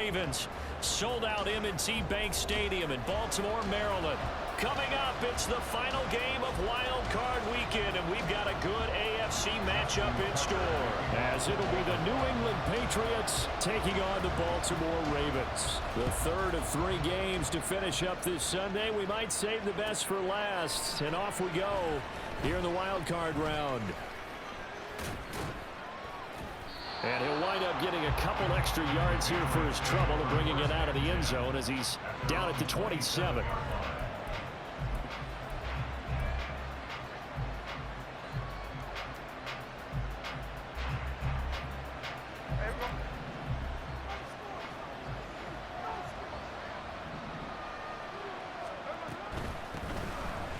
Ravens. Sold out M&T Bank Stadium in Baltimore, Maryland. Coming up, it's the final game of Wild Card Weekend, and we've got a good AFC matchup in store, as it'll be the New England Patriots taking on the Baltimore Ravens. The third of 3 games to finish up this Sunday. We might save the best for last, and off we go here in the Wild Card round. And he'll wind up getting a couple extra yards here for his trouble and bringing it out of the end zone as he's down at the 27.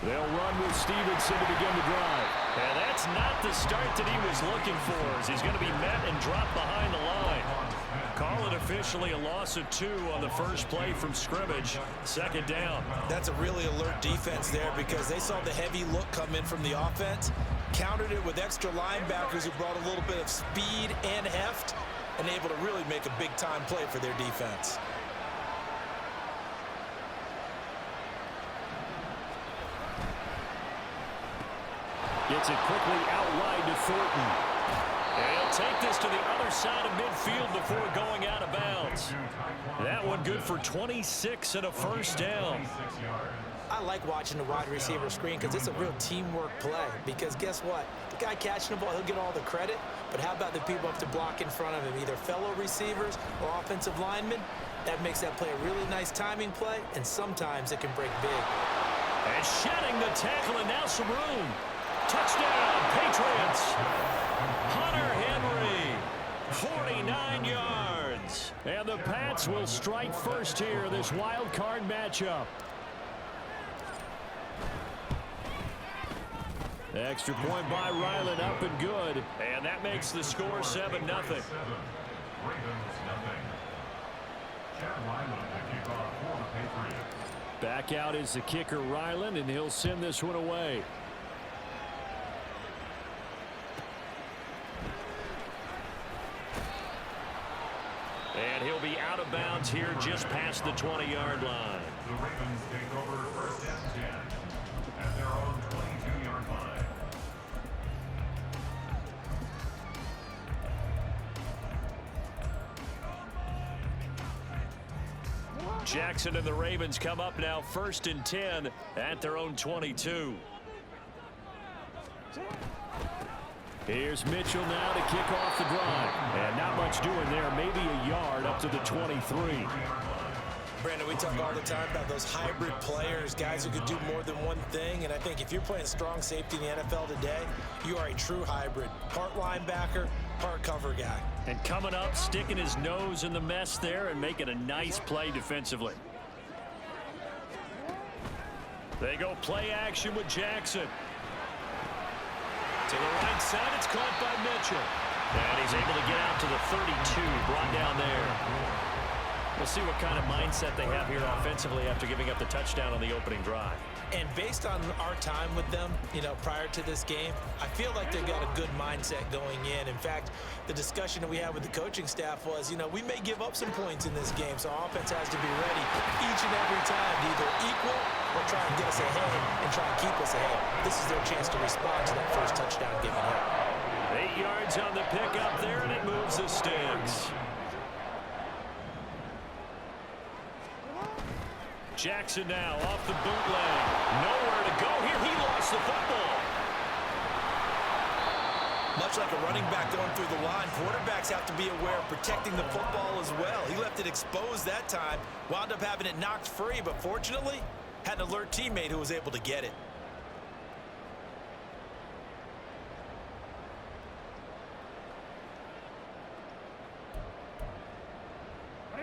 They'll run with Stevenson to begin the drive. And that's not the start that he was looking for, as he's going to be met and dropped behind the line. Call it officially a loss of 2 on the first play from scrimmage. Second down. That's a really alert defense there because they saw the heavy look come in from the offense, countered it with extra linebackers who brought a little bit of speed and heft, and able to really make a big-time play for their defense. Gets it quickly out wide to Thornton. And he'll take this to the other side of midfield before going out of bounds. That one good for 26 and a first down. I like watching the wide receiver screen because it's a real teamwork play. Because guess what? The guy catching the ball, he'll get all the credit. But how about the people up to block in front of him, either fellow receivers or offensive linemen? That makes that play a really nice timing play, and sometimes it can break big. And shedding the tackle, and now some room. Touchdown, Patriots. Hunter Henry, 49 yards. And the Pats will strike first here, this wild card matchup. Extra point by Ryland, up and good. And that makes the score 7-0. Back out is the kicker, Ryland, and he'll send this one away. And he'll be out of bounds here just past the 20-yard line. The Ravens take over first and 10 at their own 22-yard line. Jackson and the Ravens come up now first and 10 at their own 22. Here's Mitchell now to kick off the drive. And not much doing there. Maybe a yard up to the 23. Brandon, we talk all the time about those hybrid players, guys who could do more than one thing. And I think if you're playing strong safety in the NFL today, you are a true hybrid. Part linebacker, part cover guy. And coming up, sticking his nose in the mess there and making a nice play defensively. They go play action with Jackson. To the right side, it's caught by Mitchell. And he's able to get out to the 32, brought down there. We'll see what kind of mindset they have here offensively after giving up the touchdown on the opening drive. And based on our time with them, prior to this game, I feel like they've got a good mindset going in. In fact, the discussion that we had with the coaching staff was, we may give up some points in this game, so our offense has to be ready each and every time to either equal or try and get us ahead and try and keep us ahead. This is their chance to respond to that first touchdown given up. 8 yards on the pickup there, and it moves the sticks. Jackson now off the bootleg. Nowhere to go here. He lost the football. Much like a running back going through the line, quarterbacks have to be aware of protecting the football as well. He left it exposed that time, wound up having it knocked free, but fortunately, had an alert teammate who was able to get it.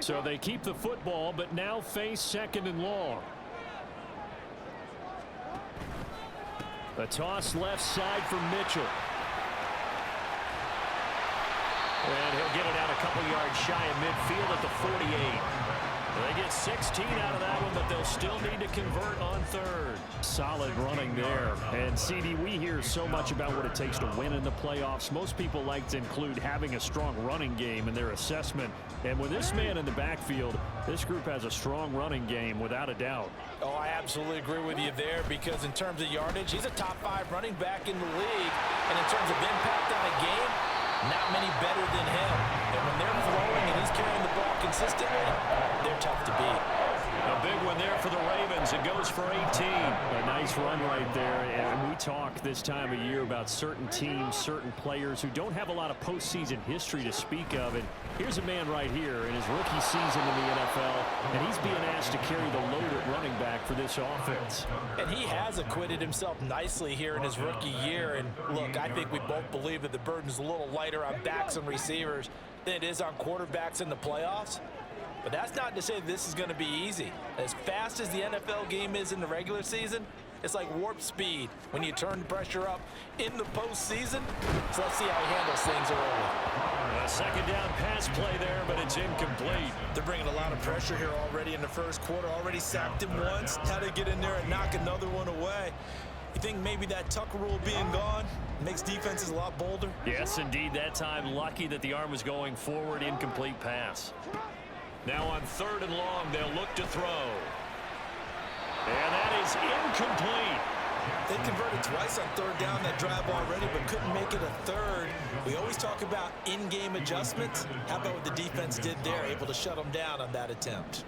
So they keep the football, but now face second and long. A toss left side for Mitchell. And he'll get it out a couple yards shy of midfield at the 48. They get 16 out of that one, but they'll still need to convert on third. Solid running there. And, CD, we hear so much about what it takes to win in the playoffs. Most people like to include having a strong running game in their assessment. And with this man in the backfield, this group has a strong running game without a doubt. Oh, I absolutely agree with you there, because in terms of yardage, he's a top 5 running back in the league. And in terms of impact on a game, not many better than him. And when they're throwing and he's carrying the ball consistently, they're tough to beat. A big one there for the Ravens. It goes for 18. A nice run right there. And we talk this time of year about certain teams, certain players who don't have a lot of postseason history to speak of. And here's a man right here in his rookie season in the NFL, and he's being asked to carry the load at running back for this offense. And he has acquitted himself nicely here in his rookie year. And look, I think we both believe that the burden's a little lighter on backs and receivers than it is on quarterbacks in the playoffs. But that's not to say this is going to be easy. As fast as the NFL game is in the regular season, it's like warp speed when you turn the pressure up in the postseason. So let's see how he handles things early. A second down pass play there, but it's incomplete. They're bringing a lot of pressure here already in the first quarter. Already sacked him once. Had to get in there and knock another one away. You think maybe that Tucker rule being gone makes defenses a lot bolder? Yes, indeed. That time, lucky that the arm was going forward. Incomplete pass. Now on third and long, they'll look to throw. And that is incomplete. They converted twice on third down that drive already, but couldn't make it a third. We always talk about in-game adjustments. How about what the defense did there, able to shut them down on that attempt?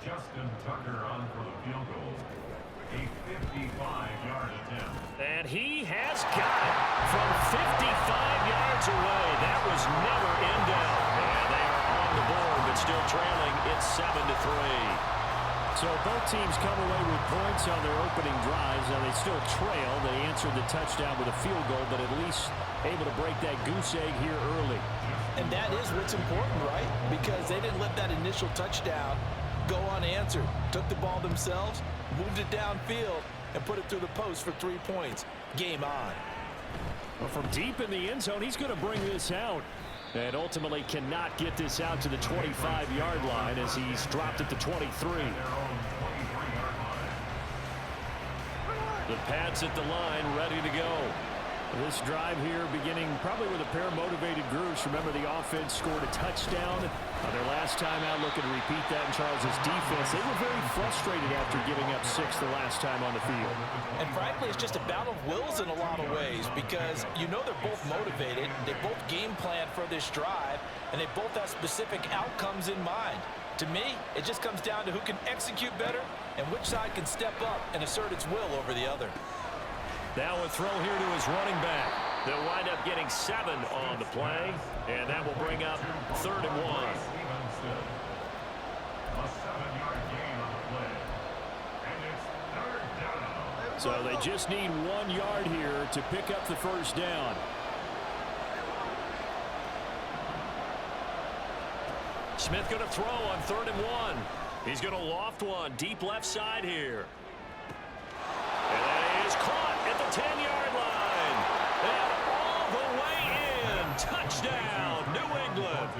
Justin Tucker on for the field goal. A 55-yard attempt. And he has got it from 55 yards away. That was never in doubt. And they are on the board, but still trailing. It's 7-3. So both teams come away with points on their opening drives. Now they still trail. They answered the touchdown with a field goal, but at least able to break that goose egg here early. And that is what's important, right? Because they didn't let that initial touchdown go unanswered. Took the ball themselves, moved it downfield, and put it through the post for 3 points. Game on. Well, from deep in the end zone, he's going to bring this out. And ultimately cannot get this out to the 25-yard line as he's dropped at the 23. The Pats at the line, ready to go. This drive here beginning probably with a pair of motivated groups. Remember, the offense scored a touchdown. Their last time out, looking to repeat that in Charles' defense. They were very frustrated after giving up 6 the last time on the field. And frankly, it's just a battle of wills in a lot of ways, because you know they're both motivated. They both game plan for this drive, and they both have specific outcomes in mind. To me, it just comes down to who can execute better and which side can step up and assert its will over the other. Now a throw here to his running back. They'll wind up getting 7 on the play, and that will bring up 3rd and 1. A 7-yard gain on the play. And it's 3rd down. So they just need 1 yard here to pick up the first down. Smith going to throw on 3rd and 1. He's going to loft one deep left side here. And that is caught at the 10-yard line. And all the way in. Touchdown, New England.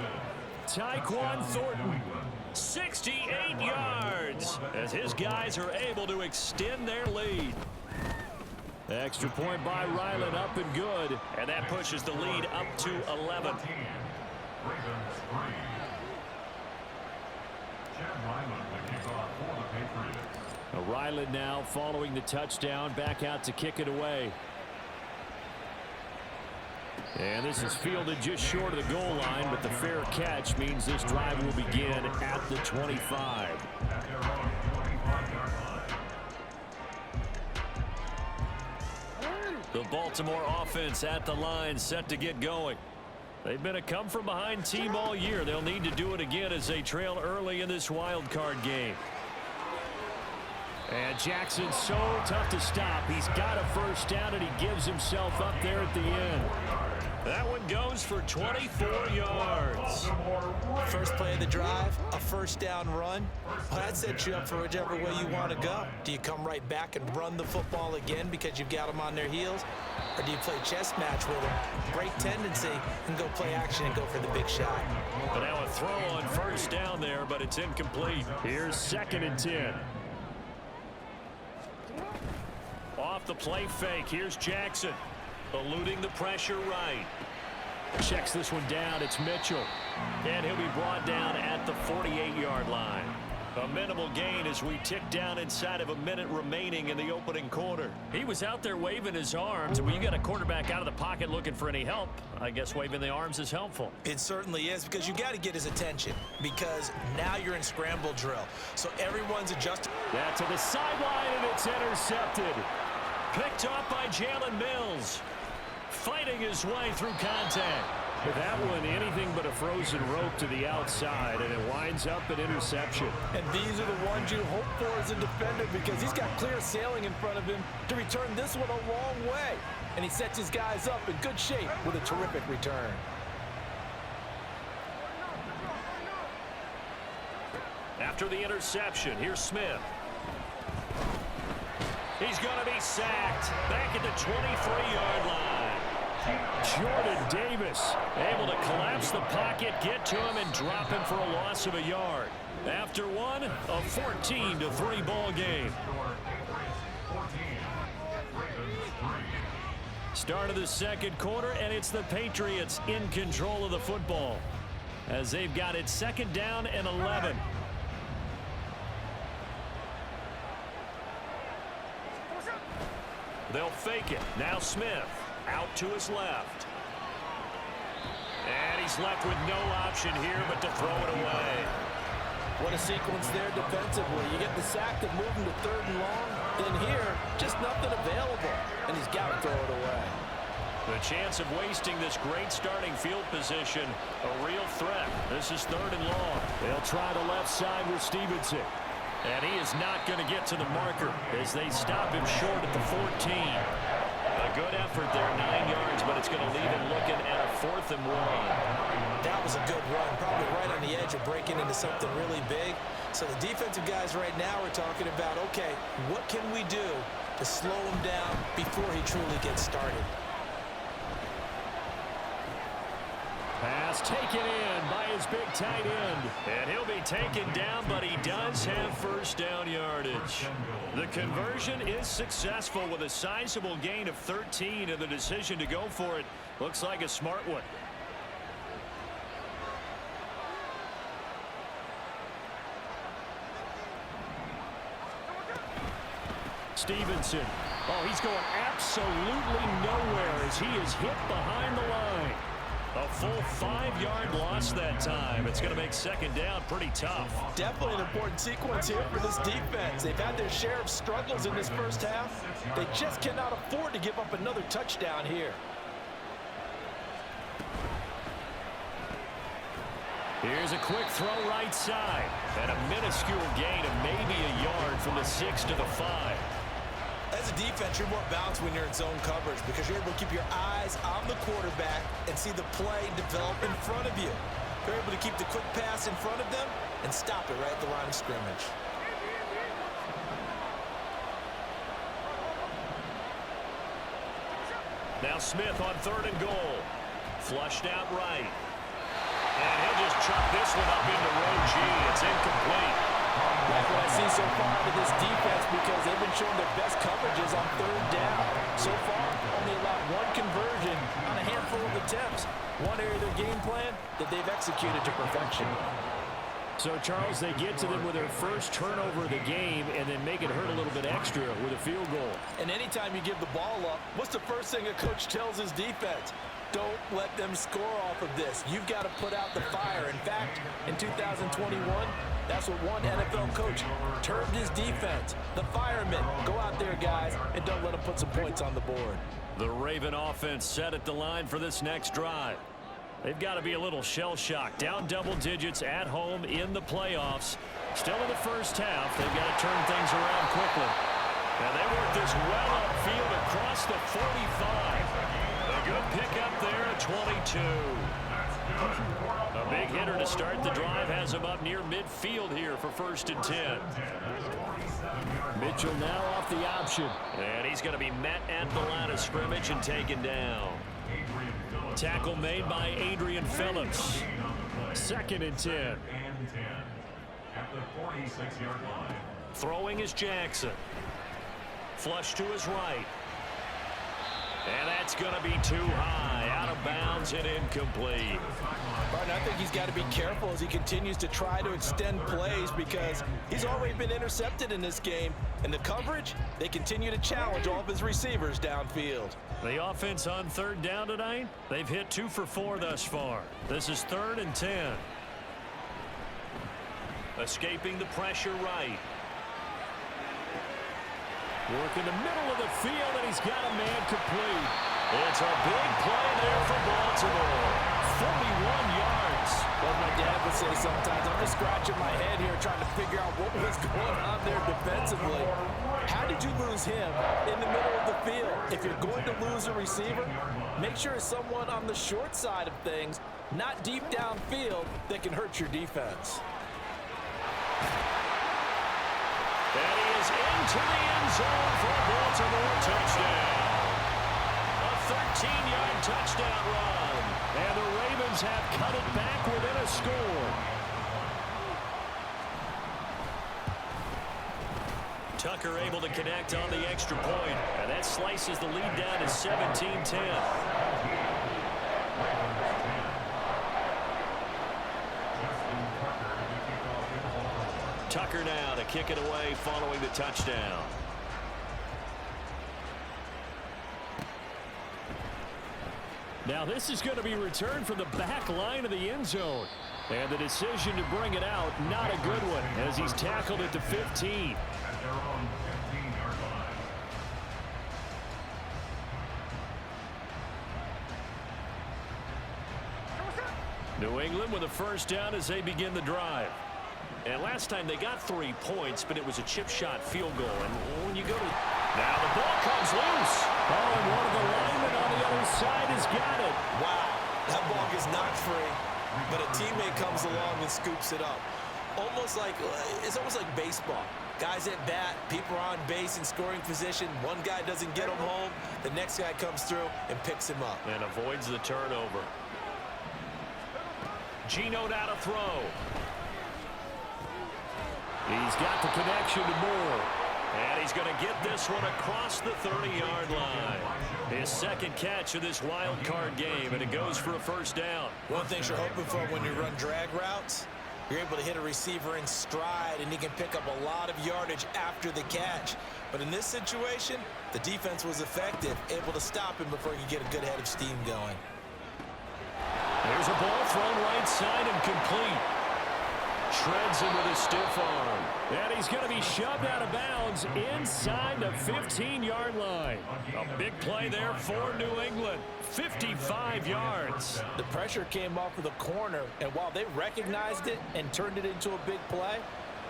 Tyquan Thornton, 68 yards, as his guys are able to extend their lead. Extra point by Ryland, up and good. And that pushes the lead up to 11. Ravens 3. Chad Ryland to kick off for the Patriots. Ryland now following the touchdown, back out to kick it away. And this is fielded just short of the goal line, but the fair catch means this drive will begin at the 25. At their own 25-yard line. The Baltimore offense at the line, set to get going. They've been a come-from-behind team all year. They'll need to do it again as they trail early in this wild card game. And Jackson's so tough to stop. He's got a first down, and he gives himself up there at the end. That one goes for 24 yards. First play of the drive, a first down run. Well, that sets you up for whichever way you want to go. Do you come right back and run the football again because you've got them on their heels? Or do you play chess match with them, break tendency, and go play action and go for the big shot? But now a throw on first down there, but it's incomplete. Here's 2nd and 10. Off the play fake, here's Jackson. Eluding the pressure right. Checks this one down, it's Mitchell. And he'll be brought down at the 48-yard line. A minimal gain as we tick down inside of a minute remaining in the opening quarter. He was out there waving his arms, and when you got a quarterback out of the pocket looking for any help, I guess waving the arms is helpful. It certainly is, because you got to get his attention, because now you're in scramble drill. So everyone's adjusting. Yeah, to the sideline, and it's intercepted. Picked up by Jalen Mills. Fighting his way through contact. With that one, anything but a frozen rope to the outside, and it winds up an interception. And these are the ones you hope for as a defender, because he's got clear sailing in front of him to return this one a long way. And he sets his guys up in good shape with a terrific return. After the interception, here's Smith. He's going to be sacked back at the 23-yard line. Jordan Davis able to collapse the pocket, get to him, and drop him for a loss of a yard. After one, a 14-3 ball game. Start of the second quarter, and it's the Patriots in control of the football as they've got it 2nd down and 11. They'll fake it. Now Smith out to his left. And he's left with no option here but to throw it away. What a sequence there defensively. You get the sack to move him to 3rd and long. Then here, just nothing available. And he's got to throw it away. The chance of wasting this great starting field position, a real threat. This is 3rd and long. They'll try the left side with Stevenson. And he is not going to get to the marker as they stop him short at the 14. A good effort there, 9 yards, but it's going to leave him looking at a 4th and 1. That was a good run, probably right on the edge of breaking into something really big. So the defensive guys right now are talking about, okay, what can we do to slow him down before he truly gets started? Pass taken in by his big tight end. And he'll be taken down, but he does have first down yardage. The conversion is successful with a sizable gain of 13, and the decision to go for it looks like a smart one. Stevenson. Oh, he's going absolutely nowhere as he is hit behind the line. A full 5-yard loss that time. It's going to make 2nd down pretty tough. Definitely an important sequence here for this defense. They've had their share of struggles in this first half. They just cannot afford to give up another touchdown here. Here's a quick throw right side. And a minuscule gain of maybe a yard from the 6 to the 5. As a defense, you're more balanced when you're in zone coverage because you're able to keep your eyes on the quarterback and see the play develop in front of you. You're able to keep the quick pass in front of them and stop it right at the line of scrimmage. Now Smith on 3rd and goal. Flushed out right. And he'll just chuck this one up into row G. It's incomplete. Like what I see so far out of this defense, because they've been showing their best coverages on 3rd down. So far, only allowed 1 conversion on a handful of attempts. One area of their game plan that they've executed to perfection. So, Charles, they get to them with their first turnover of the game and then make it hurt a little bit extra with a field goal. And anytime you give the ball up, what's the first thing a coach tells his defense? Don't let them score off of this. You've got to put out the fire. In fact, in 2021, that's what one NFL coach termed his defense. The firemen. Go out there, guys, and don't let them put some points on the board. The Raven offense set at the line for this next drive. They've got to be a little shell-shocked. Down double digits at home in the playoffs. Still in the first half. They've got to turn things around quickly. And they work this well upfield across the 45. A good pickup there, a 22. A big hitter to start the drive has him up near midfield here for 1st and 10. Mitchell now off the option. And he's going to be met at the line of scrimmage and taken down. Tackle made by Adrian Phillips. 2nd and 10. At the 46-yard line. Throwing is Jackson. Flush to his right. And that's going to be too high. Out of bounds and incomplete. Martin, I think he's got to be careful as he continues to try to extend plays because he's already been intercepted in this game. And the coverage, they continue to challenge all of his receivers downfield. The offense on 3rd down tonight, they've hit 2 for 4 thus far. This is 3rd and 10. Escaping the pressure right. Work in the middle of the field, and he's got a man complete. It's a big play there for Baltimore. 41 yards. Well, my dad would say sometimes, I'm just scratching my head here trying to figure out what was going on there defensively. How did you lose him in the middle of the field? If you're going to lose a receiver, make sure it's someone on the short side of things, not deep downfield, that can hurt your defense. And he is into the end zone for a Baltimore touchdown. A 13-yard touchdown run. And the Ravens have cut it back within a score. Tucker able to connect on the extra point. And that slices the lead down to 17-10. Tucker now to kick it away following the touchdown. Now this is going to be returned from the back line of the end zone. And the decision to bring it out, not a good one, as he's tackled at the 15. At their own 15-yard line. New England with a 1st down as they begin the drive. And last time they got 3 points, but it was a chip shot field goal. And when you go to... Now the ball comes loose. Oh, and one of the linemen on the other side has got it. Wow, that ball gets knocked free, but a teammate comes along and scoops it up. It's almost like baseball. Guys at bat, people are on base in scoring position. One guy doesn't get him home. The next guy comes through and picks him up. And avoids the turnover. Geno now to throw. He's got the connection to Moore. And he's going to get this one across the 30-yard line. His 2nd catch of this wild card game, and it goes for a 1st down. One thing you're hoping for when you run drag routes, you're able to hit a receiver in stride, and he can pick up a lot of yardage after the catch. But in this situation, the defense was effective, able to stop him before he could get a good head of steam going. There's a ball thrown right side and complete. Shreds him with a stiff arm. And he's going to be shoved out of bounds inside the 15-yard line. A big play there for New England. 55 yards. The pressure came off of the corner, and while they recognized it and turned it into a big play,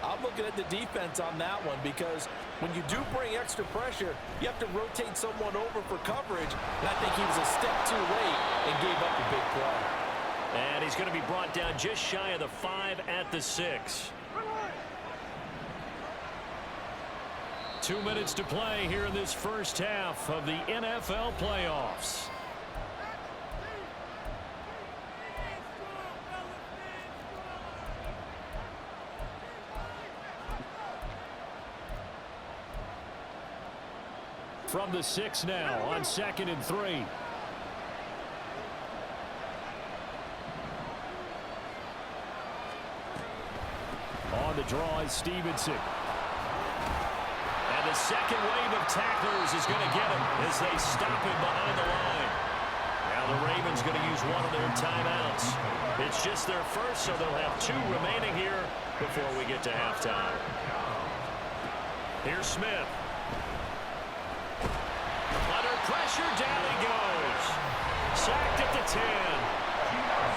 I'm looking at the defense on that one because when you do bring extra pressure, you have to rotate someone over for coverage, and I think he was a step too late and gave up a big play. And he's going to be brought down just shy of the 5 at the 6. 2 minutes to play here in this 1st half of the NFL playoffs. From the 6 now on 2nd and 3. On the draw is Stevenson. And the second wave of tacklers is going to get him as they stop him behind the line. Now the Ravens going to use one of their timeouts. It's just their first, so they'll have 2 remaining here before we get to halftime. Here's Smith. Under pressure, down he goes. Sacked at the 10.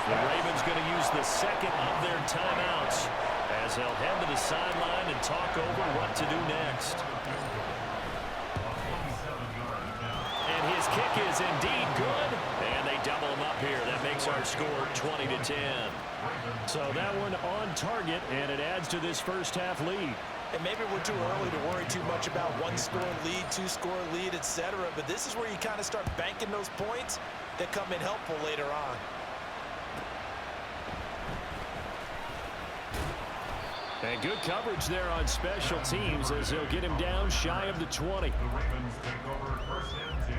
The Ravens going to use the second of their timeouts as they'll head to the sideline and talk over what to do next. And his kick is indeed good, and they double them up here. That makes our score 20-10. So that one on target, and it adds to this first half lead. And maybe we're too early to worry too much about one-score lead, two-score lead, etc. But this is where you kind of start banking those points that come in helpful later on. And good coverage there on special teams as they'll get him down shy of the 20. The Ravens take over first and 10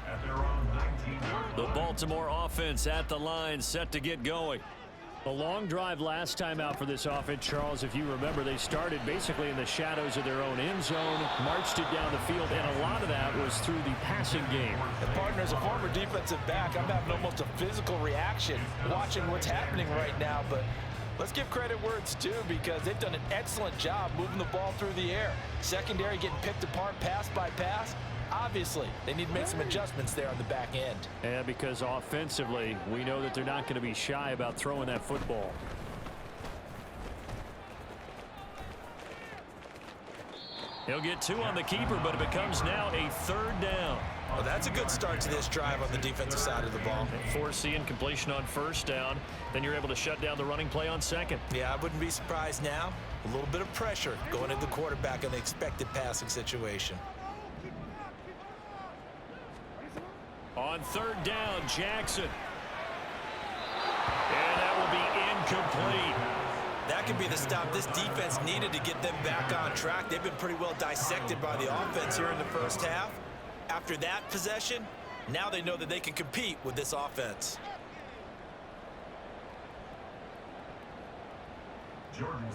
at their own 19-yard line. The Baltimore offense at the line, set to get going. A long drive last time out for this offense, Charles. If you remember, they started basically in the shadows of their own end zone, marched it down the field, and a lot of that was through the passing game. And partner, as a former defensive back, I'm having almost a physical reaction watching what's happening right now. But let's give credit where it's due, because they've done an excellent job moving the ball through the air. Secondary getting picked apart pass by pass. Obviously, they need to make some adjustments there on the back end. And because offensively, we know that they're not going to be shy about throwing that football. He'll get 2 on the keeper, but it becomes now a 3rd down. Well, that's a good start to this drive on the defensive side of the ball. Forcing completion on 1st down. Then you're able to shut down the running play on 2nd. Yeah, I wouldn't be surprised now. A little bit of pressure going into the quarterback in the expected passing situation. On 3rd down, Jackson. And that will be incomplete. That could be the stop this defense needed to get them back on track. They've been pretty well dissected by the offense here in the first half. After that possession, now they know that they can compete with this offense.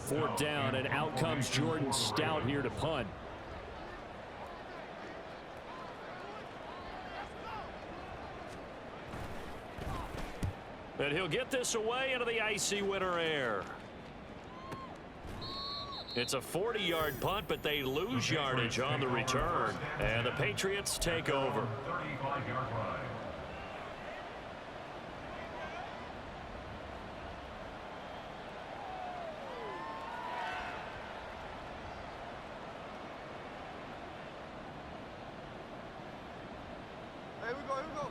4th down, and out comes Jordan Stout here to punt. And he'll get this away into the icy winter air. It's a 40-yard punt, but they lose yardage on the return. And the Patriots take over. 35-yard line.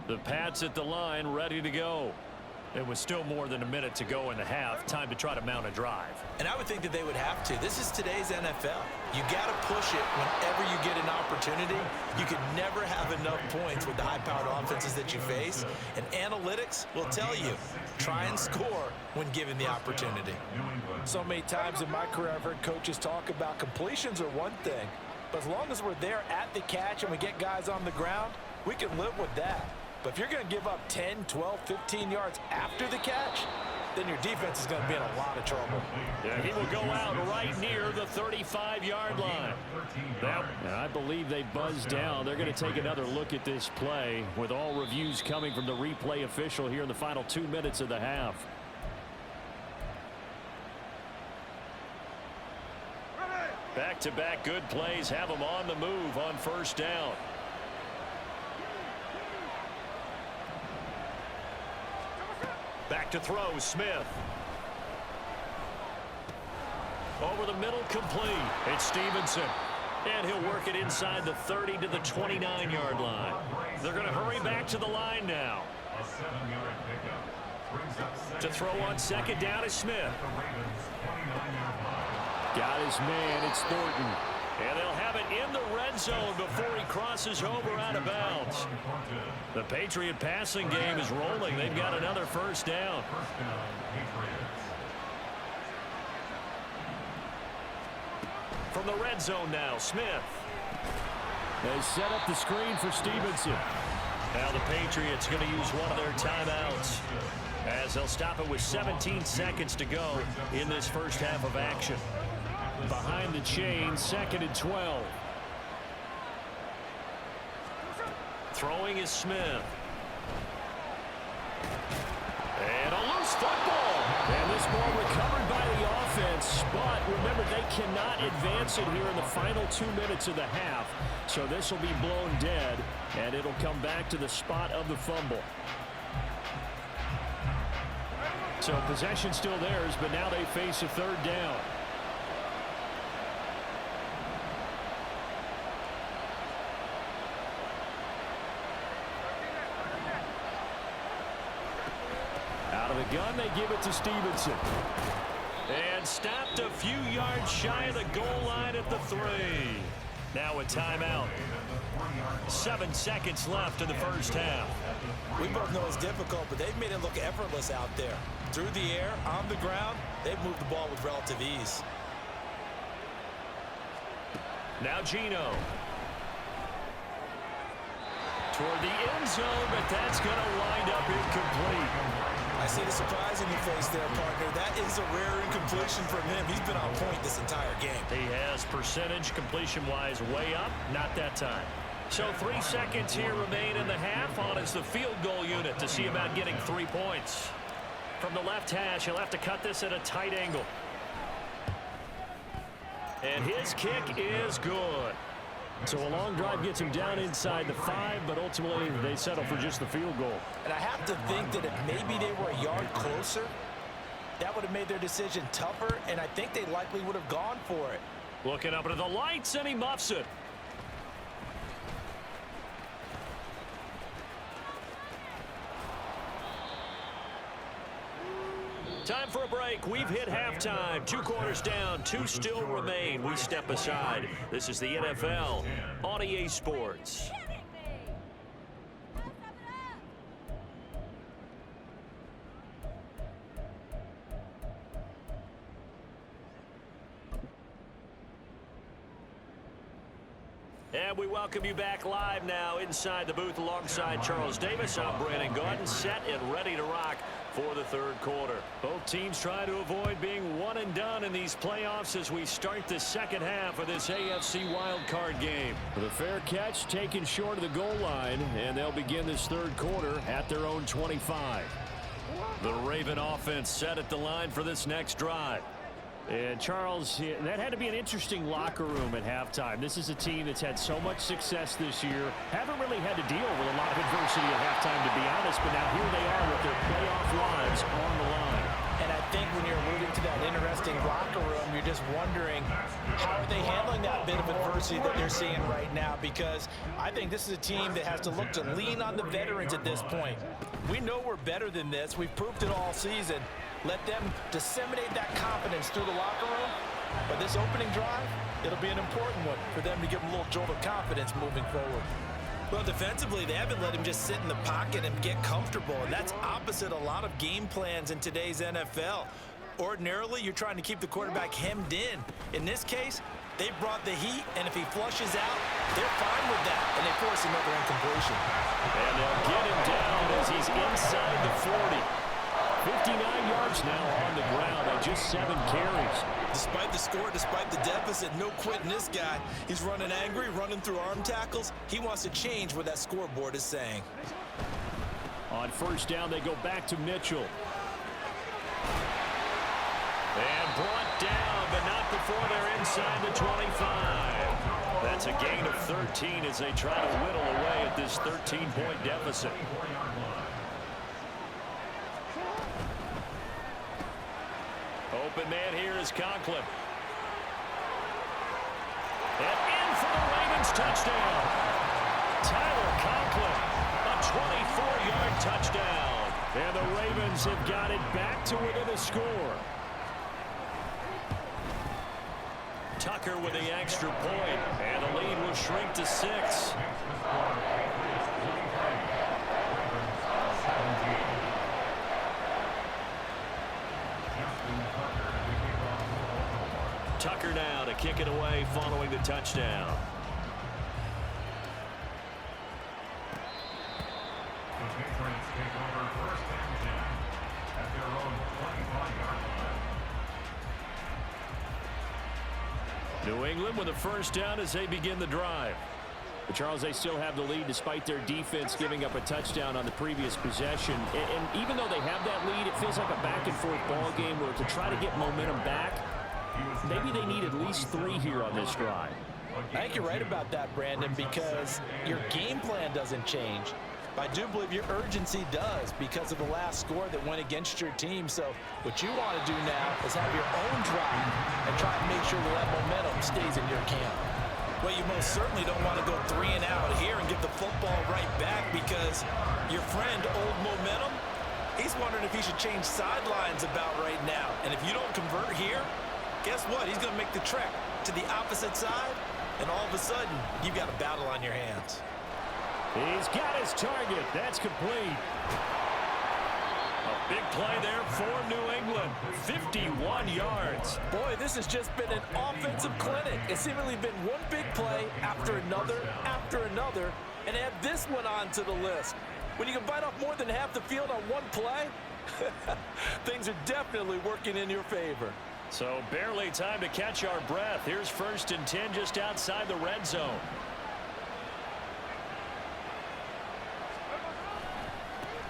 The Pats at the line, ready to go. It was still more than a minute to go in the half. Time to try to mount a drive. And I would think that they would have to. This is today's NFL. You got to push it whenever you get an opportunity. You can never have enough points with the high-powered offenses that you face. And analytics will tell you, try and score when given the opportunity. So many times in my career, I've heard coaches talk about completions are one thing. But as long as we're there at the catch and we get guys on the ground, we can live with that. But if you're going to give up 10, 12, 15 yards after the catch, then your defense is going to be in a lot of trouble. Yeah, he will go out right near the 35-yard line. And I believe they buzzed down. They're going to take another look at this play with all reviews coming from the replay official here in the final 2 minutes of the half. Back-to-back good plays have them on the move on 1st down. Back to throw, Smith. Over the middle, complete. It's Stevenson. And he'll work it inside the 30 to the 29-yard line. They're going to hurry back to the line now. A 7-yard pickup brings up To throw on 2nd down is Smith. the Ravens 29-yard line. Got his man. It's Thornton. And they'll have it in the red zone before he crosses over out of bounds. The Patriot passing game is rolling. They've got another 1st down. First down, Patriots. From the red zone now, Smith. They set up the screen for Stevenson. Now the Patriots going to use one of their timeouts as they'll stop it with 17 seconds to go in this first half of action. Behind the chain, 2nd and 12. Throwing is Smith. And a loose football. And this ball recovered by the offense. But remember, they cannot advance it here in the final 2 minutes of the half. So this will be blown dead, and it'll come back to the spot of the fumble. So possession still theirs, but now they face a 3rd down. gun, they give it to Stevenson. And stopped a few yards shy of the goal line at the 3. Now a timeout. 7 seconds left in the first half. We both know it's difficult, but they've made it look effortless out there. Through the air, on the ground, they've moved the ball with relative ease. Now Gino. Toward the end zone, but that's going to wind up incomplete. I see the surprise in your face there, partner. That is a rare incompletion from him. He's been on point this entire game. He has percentage completion-wise way up. Not that time. So 3 seconds here remain in the half. On is the field goal unit to see about getting 3 points. From the left hash, he'll have to cut this at a tight angle. And his kick is good. So a long drive gets him down inside the 5, but ultimately they settle for just the field goal. And I have to think that if maybe they were a yard closer, that would have made their decision tougher, and I think they likely would have gone for it. Looking up into the lights, and he muffs it. Time for a break. We've hit halftime. 2 quarters down. 2 still remain. We step aside. This is the NFL on EA Sports. And we welcome you back live now inside the booth alongside Charles Davis. I'm Brandon Gordon, set and ready to rock for the 3rd quarter. Both teams try to avoid being one and done in these playoffs as we start the 2nd half of this AFC wildcard game. The fair catch taken short of the goal line, and they'll begin this 3rd quarter at their own 25. The Raven offense set at the line for this next drive. And Charles, that had to be an interesting locker room at halftime. This is a team that's had so much success this year. Haven't really had to deal with a lot of adversity at halftime, to be honest, but now here they are with their playoff lives on the line. And I think when you're alluding to that interesting locker room, you're just wondering how are they handling that bit of adversity that they're seeing right now, because I think this is a team that has to look to lean on the veterans at this point. We know we're better than this. We've proved it all season. Let them disseminate that confidence through the locker room. But this opening drive, it'll be an important one for them to give them a little jolt of confidence moving forward. Well, defensively, they haven't let him just sit in the pocket and get comfortable, and that's opposite a lot of game plans in today's NFL. Ordinarily, you're trying to keep the quarterback hemmed in. In this case, they brought the heat, and if he flushes out, they're fine with that, and they force another incompletion. And they'll get him down as he's inside the 40. 59 yards now on the ground on just 7 carries. Despite the score, despite the deficit, no quitting this guy. He's running angry, running through arm tackles. He wants to change what that scoreboard is saying. On 1st down, they go back to Mitchell. And brought down, but not before they're inside the 25. That's a gain of 13 as they try to whittle away at this 13-point deficit. Open man here is Conklin. And in for the Ravens touchdown. Tyler Conklin, a 24-yard touchdown. And the Ravens have got it back to within a score. Tucker with the extra point, and the lead will shrink to 6. Tucker now to kick it away following the touchdown. The Patriots take over 1st and 10 at their own 25-yard line. New England with a 1st down as they begin the drive. But Charles, they still have the lead despite their defense giving up a touchdown on the previous possession. And even though they have that lead, it feels like a back-and-forth ball game where to try to get momentum back, maybe they need at least 3 here on this drive. I think you're right about that, Brandon, because your game plan doesn't change. I do believe your urgency does because of the last score that went against your team. So what you want to do now is have your own drive and try and make sure that momentum stays in your camp. Well, you most certainly don't want to go 3 and out here and give the football right back, because your friend, old momentum, He's wondering if he should change sidelines about right now. And if you don't convert here, guess what? He's going to make the trek to the opposite side, and all of a sudden, you've got a battle on your hands. He's got his target. That's complete. A big play there for New England. 51 yards. Boy, this has just been an offensive clinic. It's seemingly been one big play after another, and add this one onto the list. When you can bite off more than half the field on one play, things are definitely working in your favor. So barely time to catch our breath. Here's 1st and 10 just outside the red zone.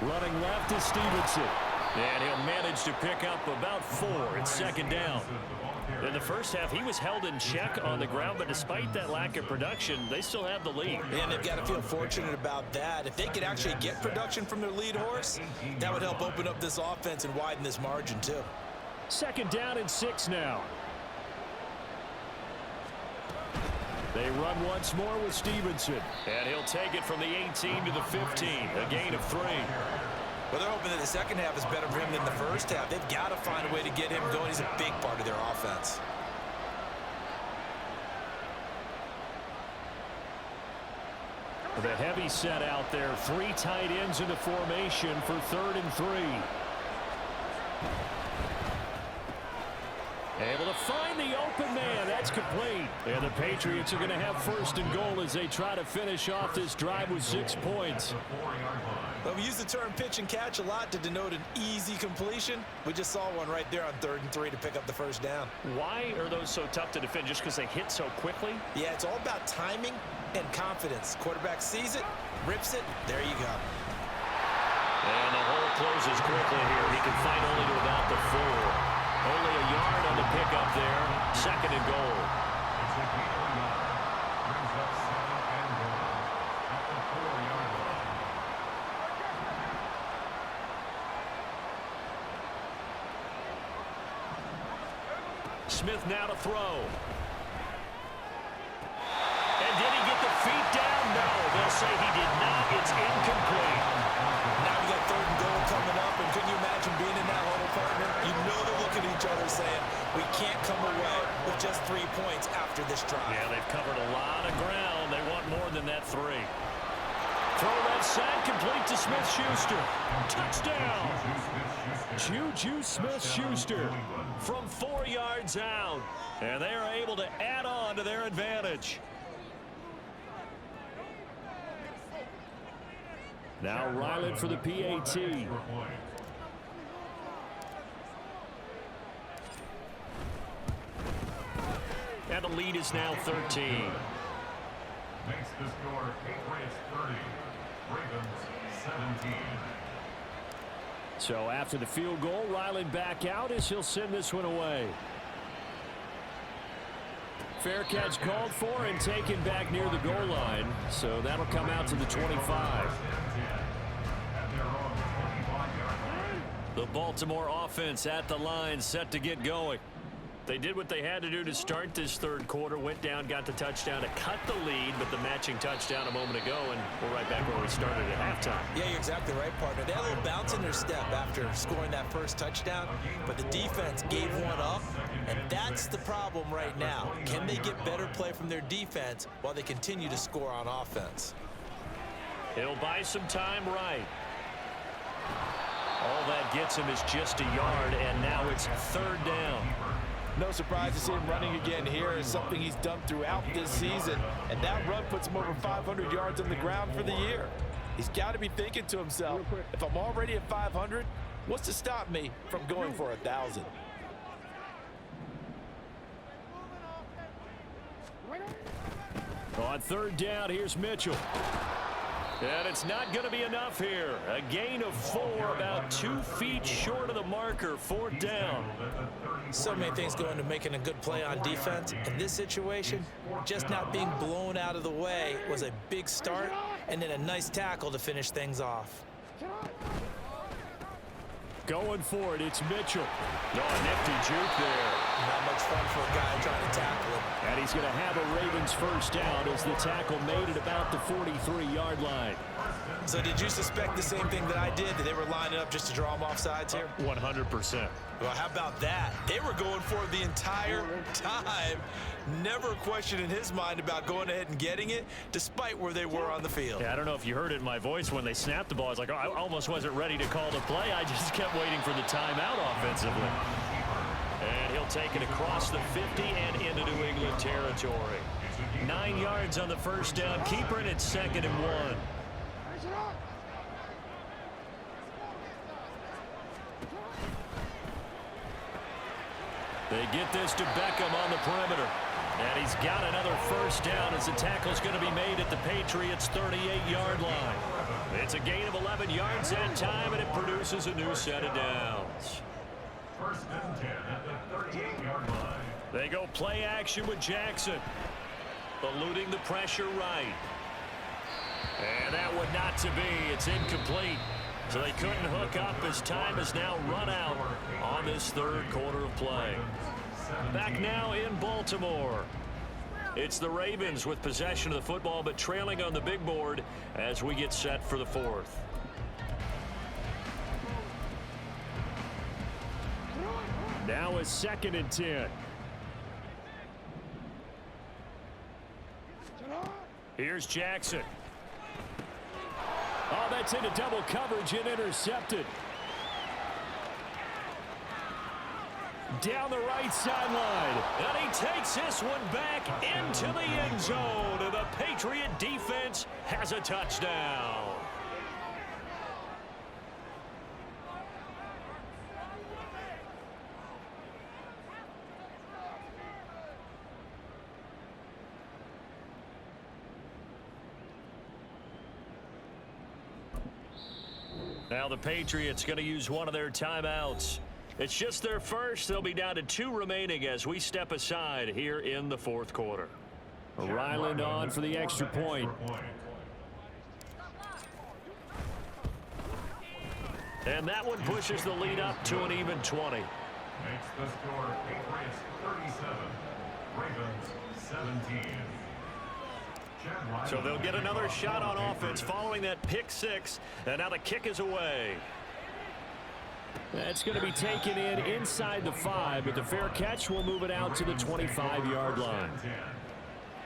Running left is Stevenson. And he'll manage to pick up about 4. It's 2nd down. In the first half, he was held in check on the ground, but despite that lack of production, they still have the lead. And they've got to feel fortunate about that. If they could actually get production from their lead horse, that would help open up this offense and widen this margin too. 2nd down and 6 now. They run once more with Stevenson. And he'll take it from the 18 to the 15, a gain of 3. Well, they're hoping that the second half is better for him than the first half. They've got to find a way to get him going. He's a big part of their offense. The heavy set out there. 3 tight ends in the formation for 3rd and 3. Able to find the open man. That's complete. And the Patriots are going to have 1st and goal as they try to finish off this drive with 6 points. Well, we use the term pitch and catch a lot to denote an easy completion. We just saw one right there on 3rd and 3 to pick up the 1st down. Why are those so tough to defend? Just because they hit so quickly? Yeah, it's all about timing and confidence. Quarterback sees it, rips it, there you go. And the hole closes quickly here. He can find only to about the 4. Only a yard on the pickup there. 2nd and goal. It's a gain of a yard. Brings up 2nd and goal at the 4-yard line. Smith now to throw. And did he get the feet down? No. They'll say he did not. It's incomplete. Now we got 3rd and goal coming up, and can you imagine being in that huddle, partner? You know they're looking at each other saying, we can't come away with just 3 points after this drive. Yeah, they've covered a lot of ground. They want more than that 3. Throw left side, complete to Smith-Schuster. Touchdown! Juju Smith-Schuster from 4 yards out. And they are able to add on to their advantage. Now Ryland for the PAT. And the lead is now 13. Makes the score Patriots 30, Ravens 17. So after the field goal, Ryland back out as he'll send this one away. Fair catch called for and taken back near the goal line. So that'll come out to the 25. The Baltimore offense at the line, set to get going. They did what they had to do to start this 3rd quarter. Went down, got the touchdown to cut the lead, but the matching touchdown a moment ago, and we're right back where we started at halftime. Yeah, you're exactly right, partner. They had a little bounce in their step after scoring that first touchdown, but the defense gave one up, and that's the problem right now. Can they get better play from their defense while they continue to score on offense? He'll buy some time right. All that gets him is just a yard, and now it's 3rd down. No surprise to see him running again here. Is something he's done throughout this season. And that run puts him over 500 yards on the ground for the year. He's got to be thinking to himself, if I'm already at 500, what's to stop me from going for 1,000? On 3rd down, here's Mitchell. And it's not going to be enough here. A gain of 4, about 2 feet short of the marker. 4th down. So many things go into making a good play on defense. In this situation, just not being blown out of the way was a big start, and then a nice tackle to finish things off. Going for it, it's Mitchell. No, a nifty juke there. Not much fun for a guy trying to tackle him. And he's going to have a Ravens 1st down as the tackle made at about the 43-yard line. So did you suspect the same thing that I did, that they were lining up just to draw them offsides here? 100%. Well, how about that? They were going for it the entire time. Never a question in his mind about going ahead and getting it, despite where they were on the field. Yeah, I don't know if you heard it in my voice when they snapped the ball. I was like, oh, I almost wasn't ready to call the play. I just kept waiting for the timeout offensively. And he'll take it across the 50 and into New England territory. 9 yards on the first down. Keeper, and it's 2nd and 1. They get this to Beckham on the perimeter. And he's got another first down as the tackle's going to be made at the Patriots' 38-yard line. It's a gain of 11 yards that time, and it produces a new set of downs. 1st and 10 at the 38-yard line. They go play action with Jackson. Eluding the pressure right. And that one not to be. It's incomplete. So they couldn't hook up as time has now run out on this 3rd quarter of play. Back now in Baltimore. It's the Ravens with possession of the football, but trailing on the big board as we get set for the 4th. Now a 2nd and 10. Here's Jackson. Oh, that's into double coverage and intercepted. Down the right sideline. And he takes this one back into the end zone. And the Patriot defense has a touchdown. Now the Patriots going to use one of their timeouts. It's just their first. They'll be down to 2 remaining as we step aside here in the 4th quarter. Ryland on for the extra point. And that one pushes the lead up to an even 20. Makes the score Patriots 37, Ravens 17. So they'll get another shot on offense following that pick 6. And now the kick is away. That's going to be taken in inside the 5, but the fair catch will move it out to the 25-yard line.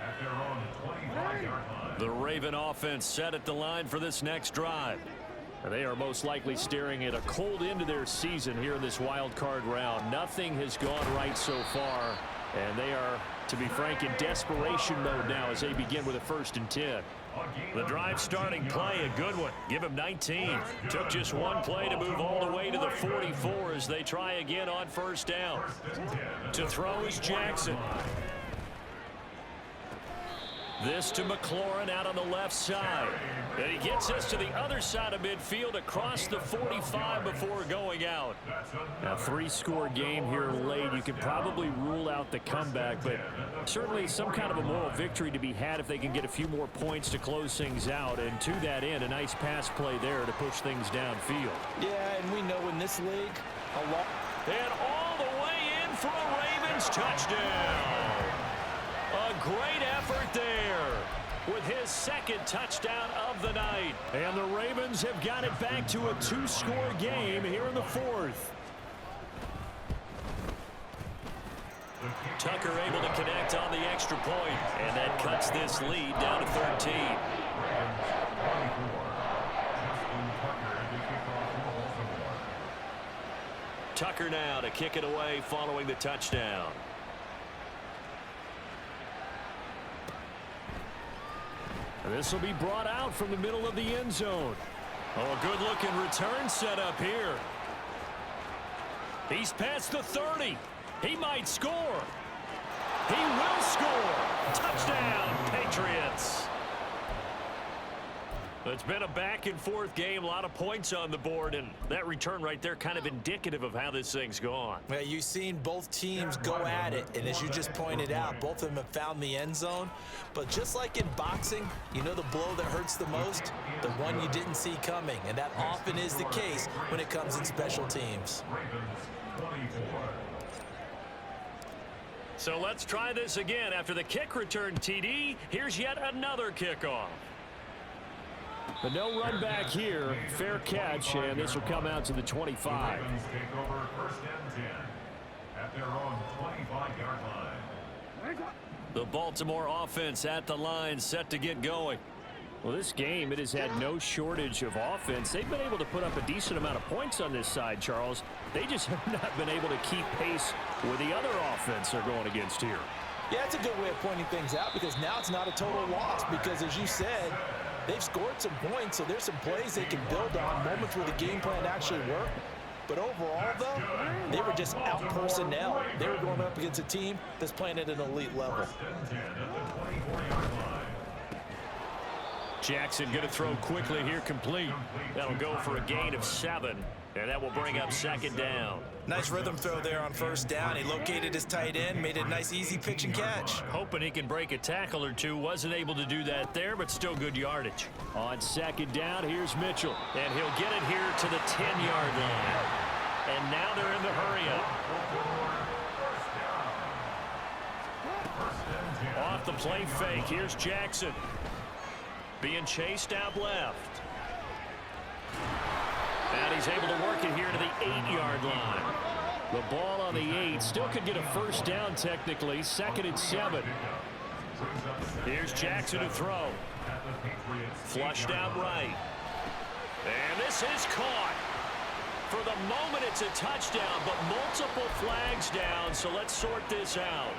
At their own 25-yard line. The Raven offense set at the line for this next drive. They are most likely staring at a cold end to their season here in this wild card round. Nothing has gone right so far, and they are, to be frank, in desperation mode now as they begin with a 1st and 10. The drive starting play, a good one. Give him 19. Took just one play to move all the way to the 44 as they try again on 1st down. To throw is Jackson. This to McLaurin out on the left side. And he gets us to the other side of midfield across the 45 before going out. A 3-score game here late. You can probably rule out the comeback, but certainly some kind of a moral victory to be had if they can get a few more points to close things out. And to that end, a nice pass play there to push things downfield. Yeah, and we know in this league, And all the way in for a Ravens touchdown. A great effort there with his 2nd touchdown of the night. And the Ravens have got it back to a 2-score game here in the 4th. Tucker able to connect on the extra point, and that cuts this lead down to 13. Tucker now to kick it away following the touchdown. This will be brought out from the middle of the end zone. Oh, a good-looking return set up here. He's past the 30. He might score. He will score. Touchdown, Patriots. It's been a back-and-forth game, a lot of points on the board, and that return right there kind of indicative of how this thing's gone. Well, you've seen both teams go at it, and as you just pointed out, both of them have found the end zone. But just like in boxing, you know the blow that hurts the most? The one you didn't see coming, and that often is the case when it comes in special teams. So let's try this again. After the kick return, TD, here's yet another kickoff. But no run back here. Fair catch, and this will come out to the 25. The Ravens take over 1st and 10 at their own 25-yard line. The Baltimore offense at the line, set to get going. Well, this game, it has had no shortage of offense. They've been able to put up a decent amount of points on this side, Charles. They just have not been able to keep pace with the other offense they're going against here. Yeah, it's a good way of pointing things out because now it's not a total loss because, as you said, they've scored some points, so there's some plays they can build on, moments where the game plan actually worked. But overall, though, they were just out-personnel. They were going up against a team that's playing at an elite level. Jackson going to throw quickly here, complete. That'll go for a gain of 7, and that will bring up 2nd down. Nice rhythm throw there on 1st down. He located his tight end, made it a nice, easy pitch and catch. Hoping he can break a tackle or two. Wasn't able to do that there, but still good yardage. On 2nd down, here's Mitchell. And he'll get it here to the 10-yard line. And now they're in the hurry-up. Off the play fake, here's Jackson. Being chased out left. And he's able to work it here to the 8-yard line. The ball on the 8. Still could get a 1st down technically. 2nd and 7. Here's Jackson to throw. Flushed out right. And this is caught. For the moment, it's a touchdown, but multiple flags down, so let's sort this out.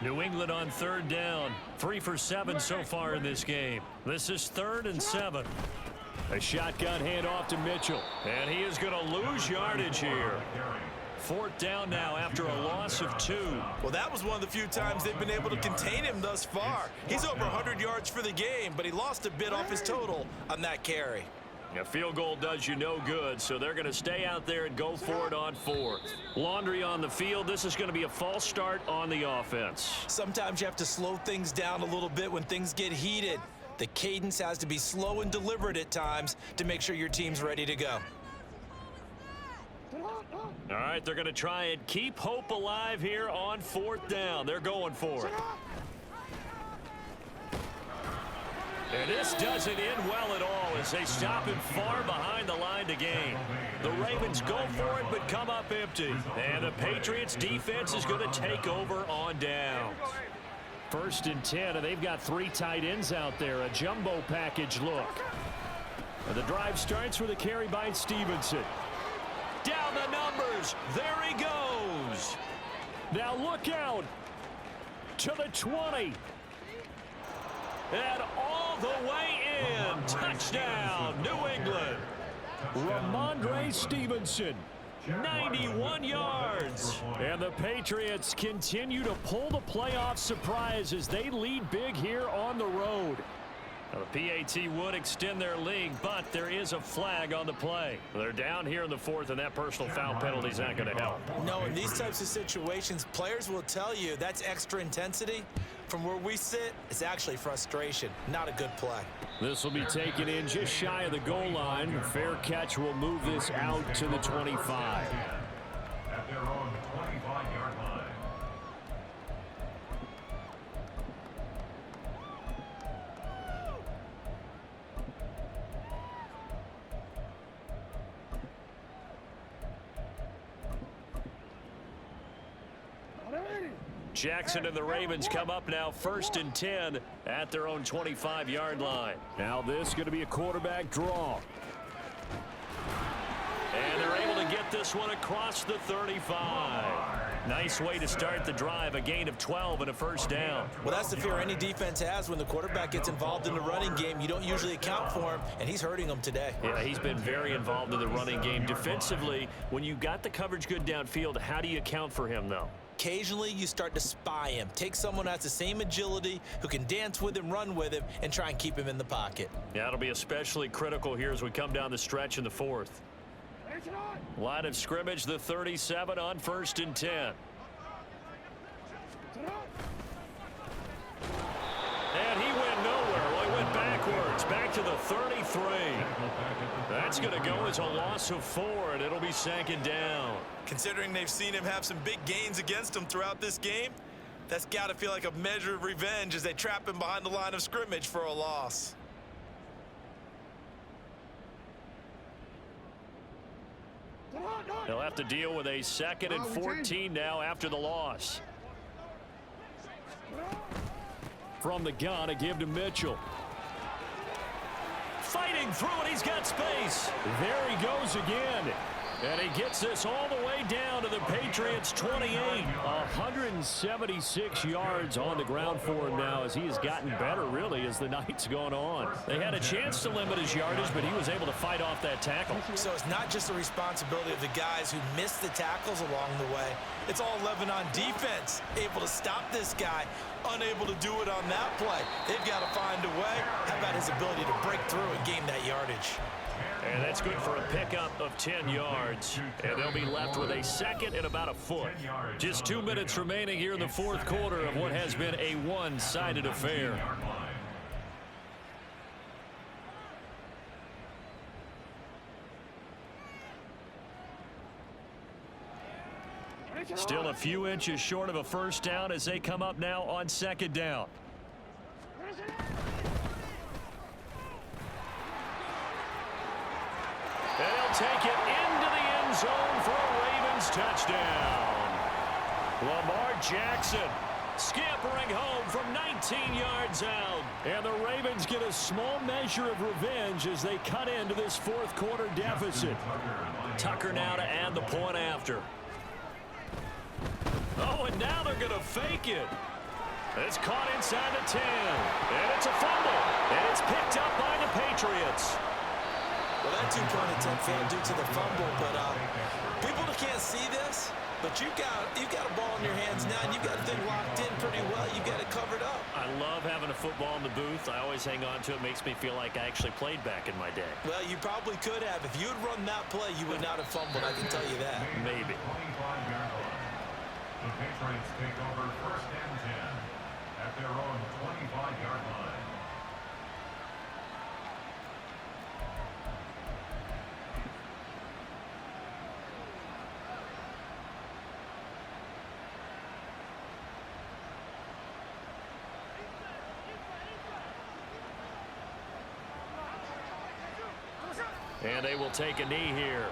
New England on 3rd down. 3 for 7 so far in this game. This is 3rd and 7. A shotgun handoff to Mitchell. And he is going to lose yardage here. 4th down now after a loss of 2. Well, that was one of the few times they've been able to contain him thus far. He's over 100 yards for the game, but he lost a bit off his total on that carry. A field goal does you no good, so they're going to stay out there and go for it on 4th. Laundry on the field. This is going to be a false start on the offense. Sometimes you have to slow things down a little bit when things get heated. The cadence has to be slow and deliberate at times to make sure your team's ready to go. All right, they're going to try and keep hope alive here on 4th down. They're going for it. And this doesn't end well at all as they stop him far behind the line to gain. The Ravens go for it but come up empty. And the Patriots defense is going to take over on downs. 1st and 10, and they've got 3 tight ends out there. A jumbo package look. And the drive starts with a carry by Stevenson. Down the numbers. There he goes. Now look out. To the 20. And all the way in. Touchdown, New England. Ramondre Stevenson. 91 yards. And the Patriots continue to pull the playoff surprise as they lead big here on the road. Now, the PAT would extend their lead, but there is a flag on the play. They're down here in the 4th, and that personal foul penalty is not going to help. No, in these types of situations, players will tell you that's extra intensity. From where we sit, it's actually frustration, not a good play. This will be taken in just shy of the goal line. A fair catch will move this out to the 25. At their own 25-yard line. Jackson and the Ravens come up now 1st and 10 at their own 25-yard line. Now this is going to be a quarterback draw. And they're able to get this one across the 35. Nice way to start the drive, a gain of 12 and a 1st down. Well, that's the fear any defense has when the quarterback gets involved in the running game. You don't usually account for him, and he's hurting them today. Yeah, he's been very involved in the running game. Defensively, when you got the coverage good downfield, how do you account for him, though? Occasionally, you start to spy him. Take someone who has the same agility, who can dance with him, run with him, and try and keep him in the pocket. Yeah, it'll be especially critical here as we come down the stretch in the 4th. Line of scrimmage, the 37 on 1st and 10. And he went nowhere. Well, he went backwards, back to the 33. That's going to go as a loss of 4, and it'll be 2nd down. Considering they've seen him have some big gains against them throughout this game, that's got to feel like a measure of revenge as they trap him behind the line of scrimmage for a loss. They'll have to deal with a 2nd and 14 now after the loss. From the gun, a give to Mitchell. Fighting through it, he's got space. There he goes again. And he gets this all the way down to the Patriots' 28. 176 yards on the ground for him now as he has gotten better, really, as the night's gone on. They had a chance to limit his yardage, but he was able to fight off that tackle. So it's not just the responsibility of the guys who missed the tackles along the way. It's all 11 on defense, able to stop this guy, unable to do it on that play. They've got to find a way. How about his ability to break through and gain that yardage? And that's good for a pickup of 10 yards. And they'll be left with a 2nd and about a foot. Just 2 minutes remaining here in the 4th quarter of what has been a one-sided affair. Still a few inches short of a 1st down as they come up now on 2nd down. They'll take it into the end zone for a Ravens touchdown. Lamar Jackson scampering home from 19 yards out. And the Ravens get a small measure of revenge as they cut into this 4th quarter deficit. Tucker now to add the point after. Oh, and now they're going to fake it. It's caught inside the 10. And it's a fumble. And it's picked up by the Patriots. Well, that 2-point attempt failed due to the fumble, but people that can't see this, but you've got a ball in your hands now, and you've got the thing locked in pretty well. You've got it covered up. I love having a football in the booth. I always hang on to it. Makes me feel like I actually played back in my day. Well, you probably could have. If you had run that play, you would not have fumbled. I can tell you that. Maybe. 25-yard line. The Patriots take over 1st and 10 at their own 25-yard line. And they will take a knee here.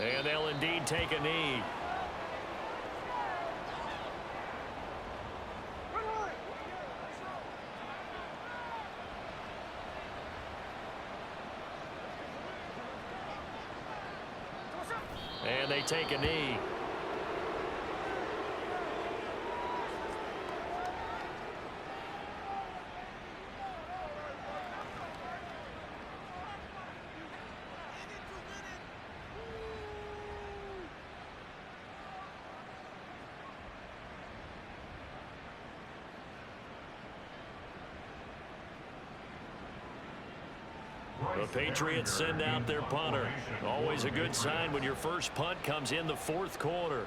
And they'll indeed take a knee. And they take a knee. The Patriots send out their punter. Always a good sign when your first punt comes in the 4th quarter.